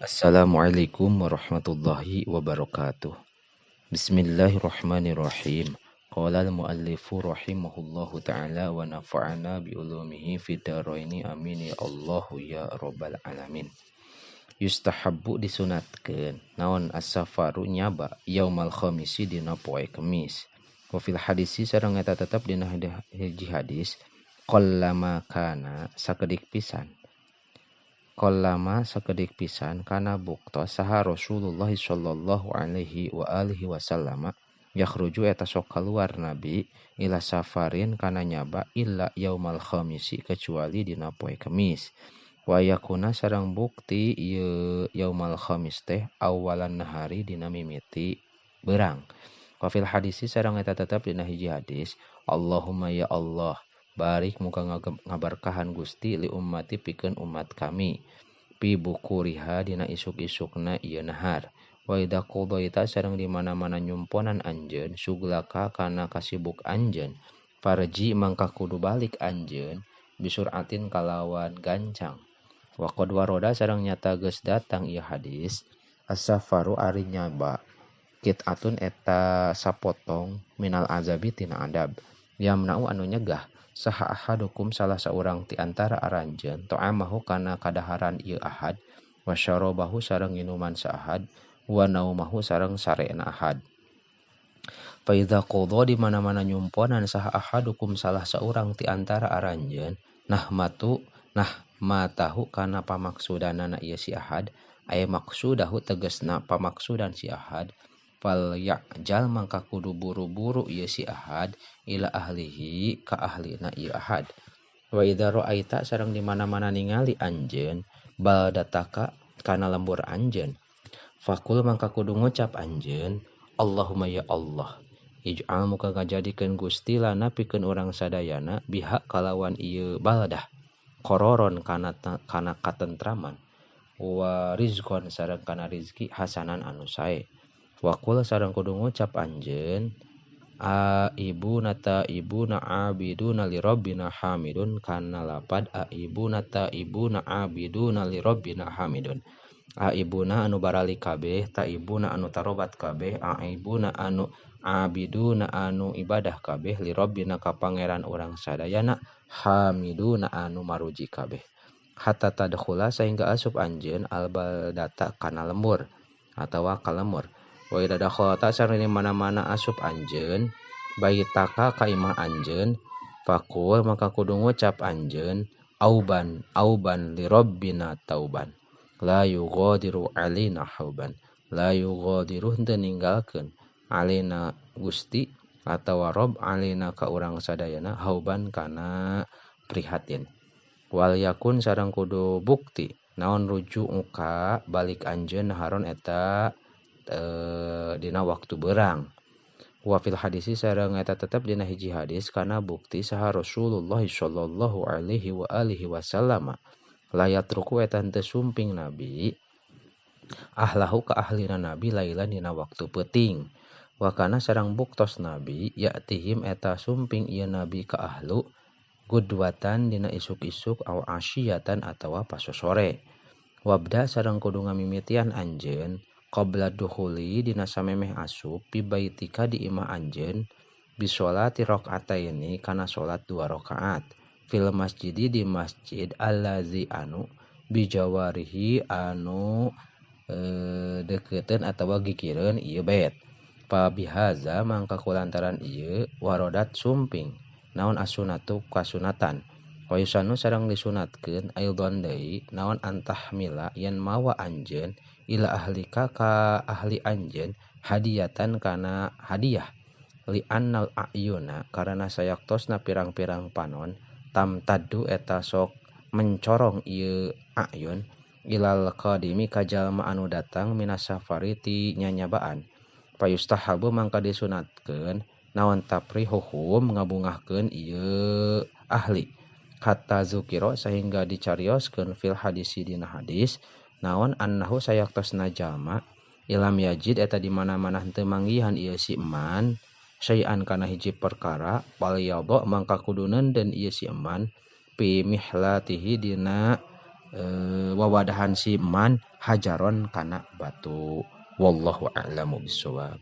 Assalamualaikum warahmatullahi wabarakatuh. Bismillahirrahmanirrahim. Qala al-muallifu rahimahullahu ta'ala wa nafa'ana bi ulumihi fid dharaini amin ya Allah ya rabbal alamin. Yustahabbu disunatkeun naon as-safaru nyaba yaumal khamisi dina poe Kemis. Wa fil hadisi sareng eta tetep dina hiji hadis qallama kana sakedik pisan. Qallama sakedik pisan kana buktos saha Rasulullah sallallahu alaihi wa alihi wasallam yakhruju eta sok kaluar nabi ila safarin kana nyaba illa yaumal khamisi kecuali dina poe Kemis. Wa yakuna sareng bukti ieu yaumal khamis teh awalan nahari dina mimiti beurang. Wa fil hadisi sareng eta tetep dina hiji hadis Allahumma ya Allah barik muga ngabarkahan Gusti li ummati pikeun umat kami pi bukuriha dina isuk-isukna ieu nahar wa idza qadaita sareng di mana-mana nyumponan anjeun suglaka kana kasibuk anjeun farji mangka kudu balik anjeun bisuratin kalawan gancang wa qad waroda sareng nyata geus datang ieu hadis as-safaru ari nyaba qit'atun eta sapotong minal azabi tina adab yamna'u anu nyegah saha ahadukum salah saurang ti antara aranjeun ta'amahu kana kadaharan ieu ahad wa syarabahu sareng minuman saahad wa naumahu sareng sarena ahad fa idza qadha di mana-mana nyumponan saha ahadukum salah saurang ti antara aranjeun nahmatahu kana pamaksudanana ieu si ahad aya maksudahu tegasna pamaksudan si ahad fal ya'jal mangka kudu buru-buru ieu si ahad ila ahlihi ka ahlina ieu ahad wa idza ra'aita sareng di mana-mana ningali anjeun baldataka kana lembur anjeun fakul mangka kudu ngucap anjeun Allahumma ya Allah ij'al muga ngajadikeun Gusti lana pikeun urang sadayana biha kalawan ieu baldah qororon kana katentraman wa rizqan sareng kana rizki hasanan anu sae Wakul sareng kudu ngucap anjeun ibuna abiduna li rabbina hamidun kana lapad ibuna abiduna li rabbina hamidun ibuna anu barali kabeh ibuna anu tarobat kabeh ibuna anu abiduna anu ibadah kabeh li rabbina ka pangeran urang sadayana hamiduna anu maruji kabeh hatta tadkhula sehingga asup anjeun albaldata kana lembur atawa ka lembur wa idza dakhalta sareng di mana-mana asup anjeun baitaka ka imah anjeun faqul maka kudu ngucap anjeun auban li rabbina tauban la yughadiru alina hauban la yughadiru henteu ninggalkeun alina Gusti atawa rob alina ka urang sadayana hauban kana prihatin wal yakun sareng kudu bukti naon rujuk ka balik anjeun naharon eta dina waktu beurang wa fil hadisi sareng eta tetep dina hiji hadis kana bukti saha Rasulullah sallallahu alaihi wa alihi wasallam layat ruku eta henteu sumping nabi ahlahu ka ahlina nabi lailan dina waktu peuting wa kana sareng buktos nabi ya'tihim eta sumping ieu nabi ka ahlu gudwatan dina isuk-isuk au asyiyatan atawa pasosore wabda sareng kudu ngamimitian anjeun qabla dukhuli dina samemeh asup pi baitika di imah anjeun bisolati rakaataini kana salat 2 rakaat fil masjidi di masjid allazi anu bijawarihi anu deukeuteun atawa gigireun ieu bait pa bihaza mangka kulantaran ieu warodat sumping naon asunatu kasunatan wa yusanu sareng disunatkeun aidon deui naon antahmila yen mawa anjeun ila ahlika ka ahli anjeun hadiyatan kana hadiah li annal ayuna karena sayaktosna pirang-pirang panon tamtaddu eta sok mencorong ieu ayun ilal qadimi ka jalma anu datang minas safari ti nyanyabaan payustahabu mangka disunatkeun naon taprihuhum ngabungahkeun ieu ahli kata zukiro sehingga dicarioskeun fil hadisi dina hadis naon annahu sayaktosna jalma ilam yajid eta di mana-mana henteu manggihan ieu si eman sayan kana hiji perkara bal yadha mangka kudu neundeun ieu si eman pi mihlatihi dina wawadahan si man hajaron kana batu. Wallahu a'lamu bishawab.